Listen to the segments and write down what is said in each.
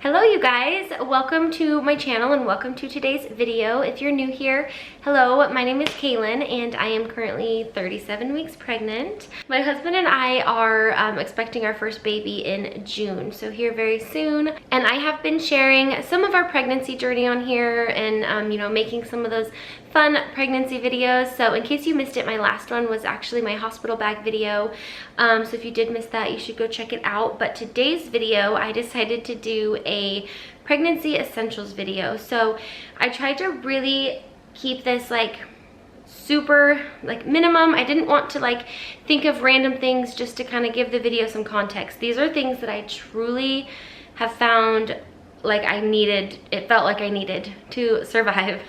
Hello you guys, welcome to my channel and welcome to today's video. If you're new here, hello, my name is Kaylin and I am currently 37 weeks pregnant. My husband and I are expecting our first baby in June, so here very soon. And I have been sharing some of our pregnancy journey on here and making some of those fun pregnancy videos. So in case you missed it, my last one was actually my hospital bag video. So if you did miss that, you should go check it out. But today's video, I decided to do a pregnancy essentials video. So I tried to really keep this super minimum. I didn't want to think of random things just to kind of give the video some context. These are things that I truly have found it felt like I needed to survive,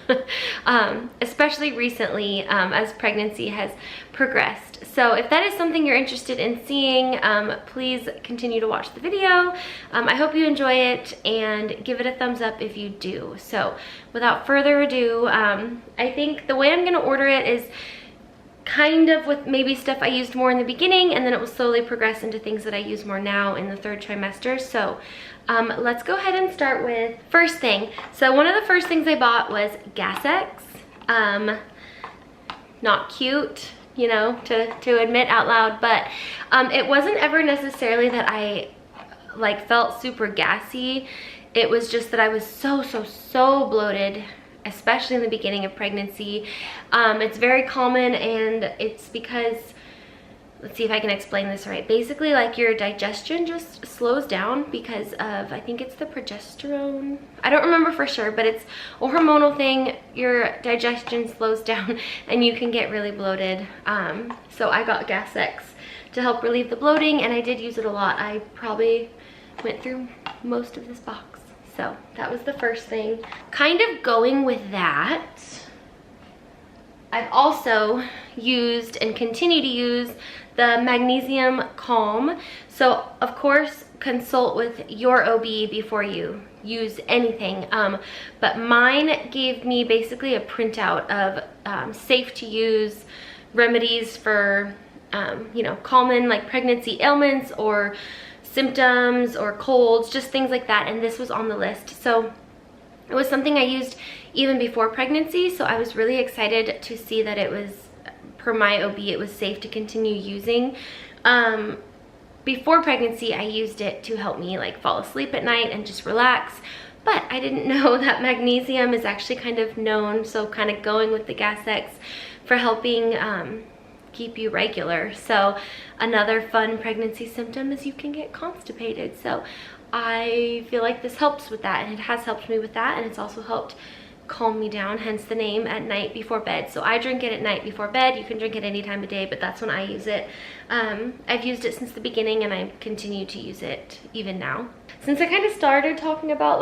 especially recently as pregnancy has progressed. So if that is something you're interested in seeing, please continue to watch the video. I hope you enjoy it and give it a thumbs up if you do. So without further ado, I think the way I'm gonna order it is kind of with maybe stuff I used more in the beginning, and then it will slowly progress into things that I use more now in the third trimester. So let's go ahead and start with first thing. So one of the first things I bought was Gas-X. Not cute, to admit out loud, but it wasn't ever necessarily that I felt super gassy. It was just that I was so bloated, especially in the beginning of pregnancy. It's very common, and it's because, let's see if I can explain this right. Basically, your digestion just slows down because of, I think it's the progesterone. I don't remember for sure, but it's a hormonal thing. Your digestion slows down and you can get really bloated. So I got Gas-X to help relieve the bloating, and I did use it a lot. I probably went through most of this box. So that was the first thing. Kind of going with that, I've also used and continue to use the Magnesium Calm. So of course, consult with your OB before you use anything. But mine gave me basically a printout of safe to use remedies for common pregnancy ailments or symptoms or colds, just things like that, and this was on the list. So it was something I used even before pregnancy, so I was really excited to see that it was, per my OB, it was safe to continue using. Before pregnancy, I used it to help me fall asleep at night and just relax, but I didn't know that magnesium is actually kind of known, so kind of going with the Gas-X for helping keep you regular. So another fun pregnancy symptom is you can get constipated. So I feel like this helps with that, and it has helped me with that, and it's also helped calm me down, hence the name, at night before bed. So I drink it at night before bed. You can drink it any time of day, but that's when I use it. I've used it since the beginning, and I continue to use it even now. Since I kind of started talking about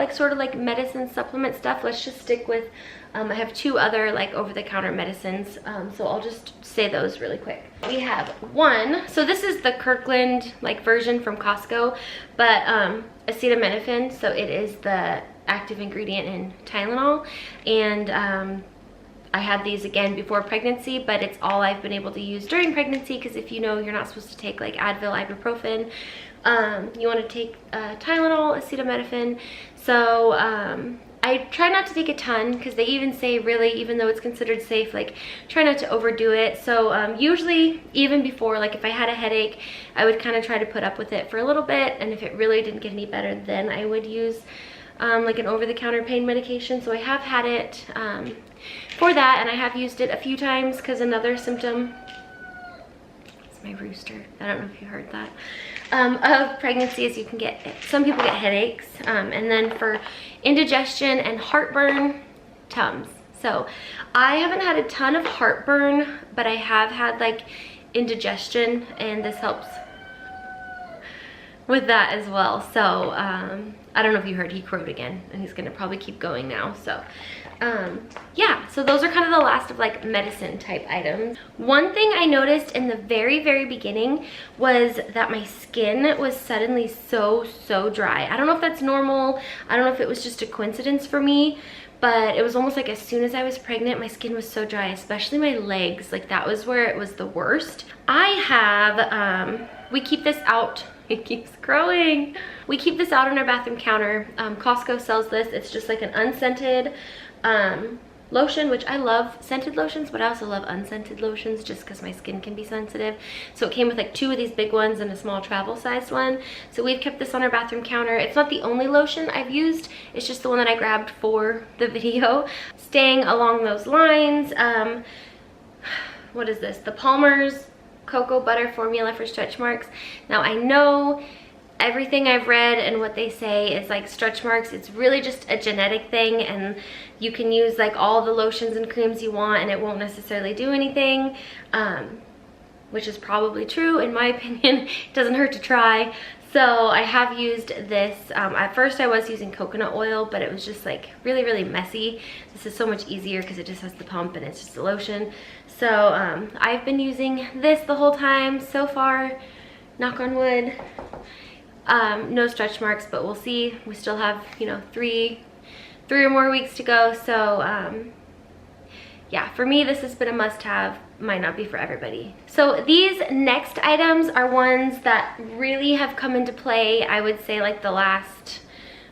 medicine supplement stuff, let's just stick with I have two other over-the-counter medicines, so I'll just say those really quick. We have one, so this is the Kirkland version from Costco, but acetaminophen, so it is the active ingredient in Tylenol, and I had these again before pregnancy, but it's all I've been able to use during pregnancy, because if you know, you're not supposed to take Advil, ibuprofen. You want to take Tylenol, acetaminophen. So I try not to take a ton, because they even say, really, even though it's considered safe, try not to overdo it. So usually, even before, if I had a headache, I would kind of try to put up with it for a little bit, and if it really didn't get any better, then I would use an over-the-counter pain medication. So I have had it for that, and I have used it a few times, because another symptom, it's my rooster, I don't know if you heard that, of pregnancy is some people get headaches, and then for indigestion and heartburn, Tums. So I haven't had a ton of heartburn, but I have had indigestion, and this helps with that as well. So I don't know if you heard, he crowed again, and he's gonna probably keep going now. So yeah, so those are kind of the last of medicine type items. One thing I noticed in the very beginning was that my skin was suddenly so dry. I don't know if that's normal. I don't know if it was just a coincidence for me, but it was almost as soon as I was pregnant, my skin was so dry, especially my legs. That was where it was the worst. I have we keep this out It keeps growing. We keep this out on our bathroom counter. Costco sells this. It's just like an unscented lotion, which I love scented lotions, but I also love unscented lotions just because my skin can be sensitive. So it came with like 2 of these big ones and a small travel sized one. So we've kept this on our bathroom counter. It's not the only lotion I've used. It's just the one that I grabbed for the video. Staying along those lines, what is this? The Palmer's Cocoa Butter Formula for Stretch Marks. Now I know everything I've read and what they say is like stretch marks, it's really just a genetic thing, and you can use like all the lotions and creams you want and it won't necessarily do anything, which is probably true in my opinion. It doesn't hurt to try. So I have used this. At first I was using coconut oil, but it was just like really messy. This is so much easier because it just has the pump and it's just a lotion. So I've been using this the whole time so far, knock on wood. No stretch marks, but we'll see. We still have, you know, three or more weeks to go. So yeah, for me this has been a must-have. Might not be for everybody. So these next items are ones that really have come into play, I would say like the last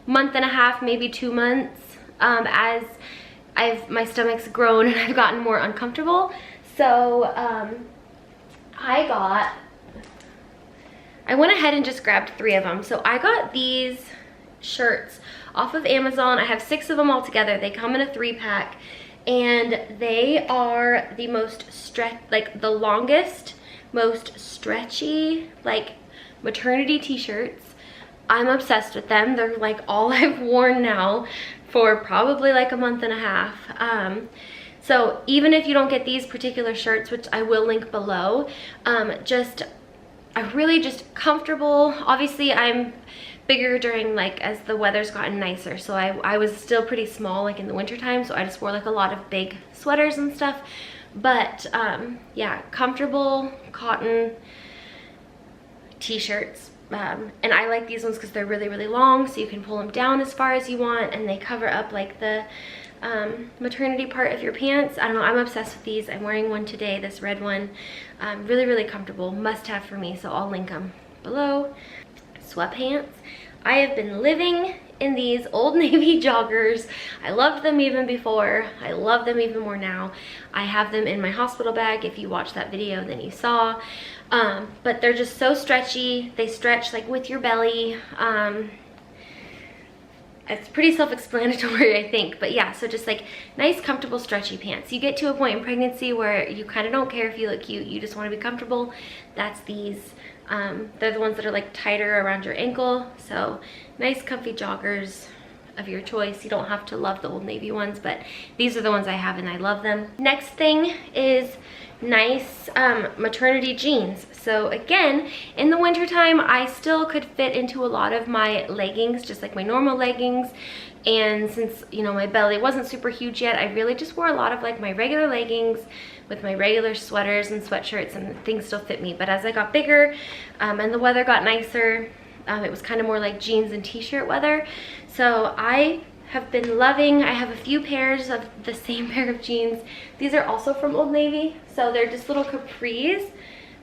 month and a half, maybe 2 months, as my stomach's grown and I've gotten more uncomfortable. So I went ahead and just grabbed 3 of them. So I got these shirts off of Amazon. I have 6 of them all together. They come in a 3-pack. And they are the most the longest, most stretchy, like maternity t-shirts. I'm obsessed with them. They're like all I've worn now for probably like a month and a half. So even if you don't get these particular shirts, which I will link below, really just comfortable. Obviously I'm bigger during like as the weather's gotten nicer, so I was still pretty small like in the winter time, so I just wore like a lot of big sweaters and stuff. But yeah, comfortable cotton t-shirts, and I like these ones because they're really long, so you can pull them down as far as you want and they cover up like the maternity part of your pants. I don't know, I'm obsessed with these. I'm wearing one today, this red one. Really comfortable, must have for me, so I'll link them below. Sweatpants. I have been living in these Old Navy joggers. I loved them even before. I love them even more now. I have them in my hospital bag. If you watched that video, then you saw. But they're just so stretchy. They stretch like with your belly. It's pretty self-explanatory, I think. But yeah, so just like nice, comfortable, stretchy pants. You get to a point in pregnancy where you kind of don't care if you look cute. You just want to be comfortable. That's these. They're the ones that are like tighter around your ankle. So nice, comfy joggers of your choice. You don't have to love the Old Navy ones, but these are the ones I have and I love them. Next thing is nice maternity jeans. So again, in the wintertime, I still could fit into a lot of my leggings, just like my normal leggings. And since, you know, my belly wasn't super huge yet, I really just wore a lot of like my regular leggings with my regular sweaters and sweatshirts, and things still fit me. But as I got bigger and the weather got nicer, it was kind of more like jeans and t-shirt weather. So I have been loving, I have a few pairs of the same pair of jeans. These are also from Old Navy. So they're just little capris,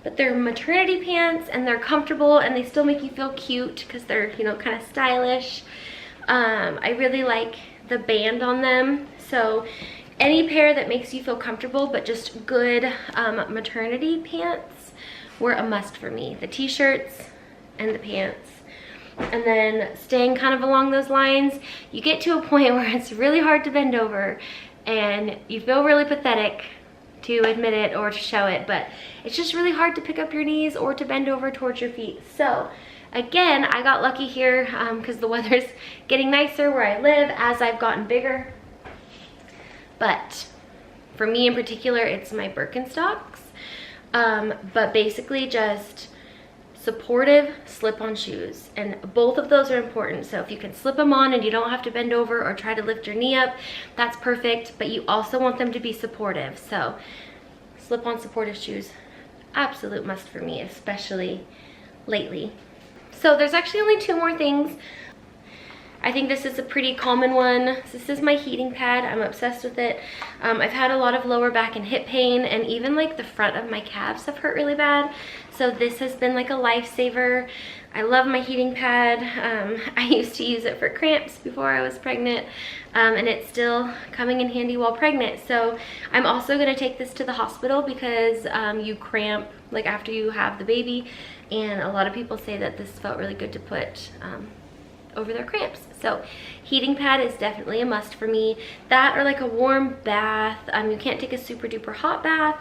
but they're maternity pants and they're comfortable and they still make you feel cute because they're, you know, kind of stylish. I really like the band on them. So any pair that makes you feel comfortable but just good maternity pants were a must for me. The t-shirts and the pants. And then staying kind of along those lines, you get to a point where it's really hard to bend over and you feel really pathetic to admit it or to show it, but it's just really hard to pick up your knees or to bend over towards your feet. So again, I got lucky here because the weather's getting nicer where I live as I've gotten bigger. But for me in particular, it's my Birkenstocks. But basically just supportive slip-on shoes, and both of those are important. So if you can slip them on and you don't have to bend over or try to lift your knee up, that's perfect, but you also want them to be supportive. So slip-on supportive shoes, absolute must for me, especially lately. So there's actually only 2 more things. I think this is a pretty common one. This is my heating pad. I'm obsessed with it. I've had a lot of lower back and hip pain, and even like the front of my calves have hurt really bad. So this has been like a lifesaver. I love my heating pad. I used to use it for cramps before I was pregnant, and it's still coming in handy while pregnant. So I'm also gonna take this to the hospital because you cramp like after you have the baby, and a lot of people say that this felt really good to put over their cramps. So heating pad is definitely a must for me. That or like a warm bath. You can't take a super duper hot bath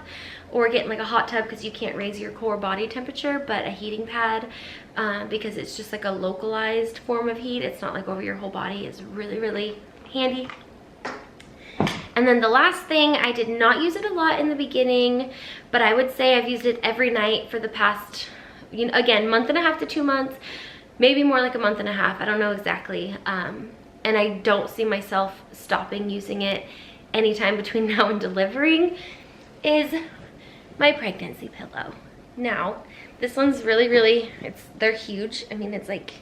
or get in like a hot tub because you can't raise your core body temperature, but a heating pad, because it's just like a localized form of heat, it's not like over your whole body, is really, really handy. And then the last thing, I did not use it a lot in the beginning, but I would say I've used it every night for the past, you know, again, month and a half to 2 months, maybe more like a month and a half, I don't know exactly. And I don't see myself stopping using it anytime between now and delivering, is my pregnancy pillow. Now, this one's really, they're huge. I mean, it's like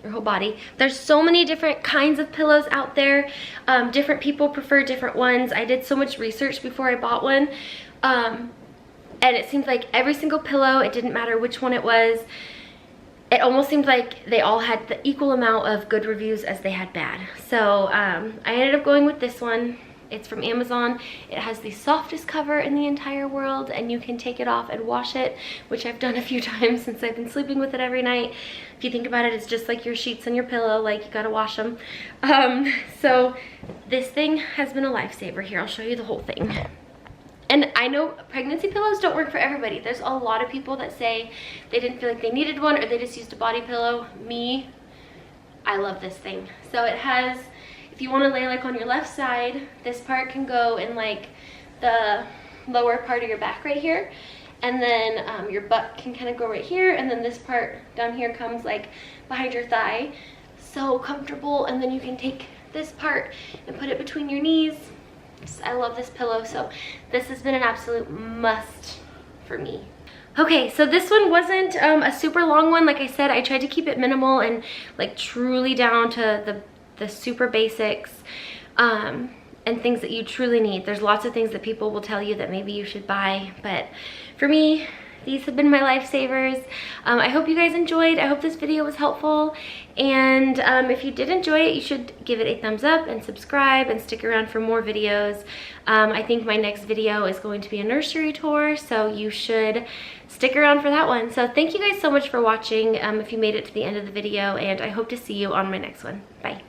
your whole body. There's so many different kinds of pillows out there. Different people prefer different ones. I did so much research before I bought one. And it seemed like every single pillow, it didn't matter which one it was, it almost seemed like they all had the equal amount of good reviews as they had bad. So I ended up going with this one. It's from Amazon. It has the softest cover in the entire world, and you can take it off and wash it, which I've done a few times since I've been sleeping with it every night. If you think about it, it's just like your sheets and your pillow, like you gotta wash them. So this thing has been a lifesaver. Here, I'll show you the whole thing. And I know pregnancy pillows don't work for everybody. There's a lot of people that say they didn't feel like they needed one, or they just used a body pillow. Me, I love this thing. So it has, if you want to lay like on your left side, this part can go in like the lower part of your back right here, and then your butt can kind of go right here, and then this part down here comes like behind your thigh. So comfortable. And then you can take this part and put it between your knees. I love this pillow, so this has been an absolute must for me. Okay, so this one wasn't a super long one. Like I said, I tried to keep it minimal and like truly down to the super basics, and things that you truly need. There's lots of things that people will tell you that maybe you should buy, but for me, these have been my lifesavers. I hope you guys enjoyed. I hope this video was helpful. And if you did enjoy it, you should give it a thumbs up and subscribe and stick around for more videos. I think my next video is going to be a nursery tour, so you should stick around for that one. So thank you guys so much for watching, if you made it to the end of the video, and I hope to see you on my next one. Bye.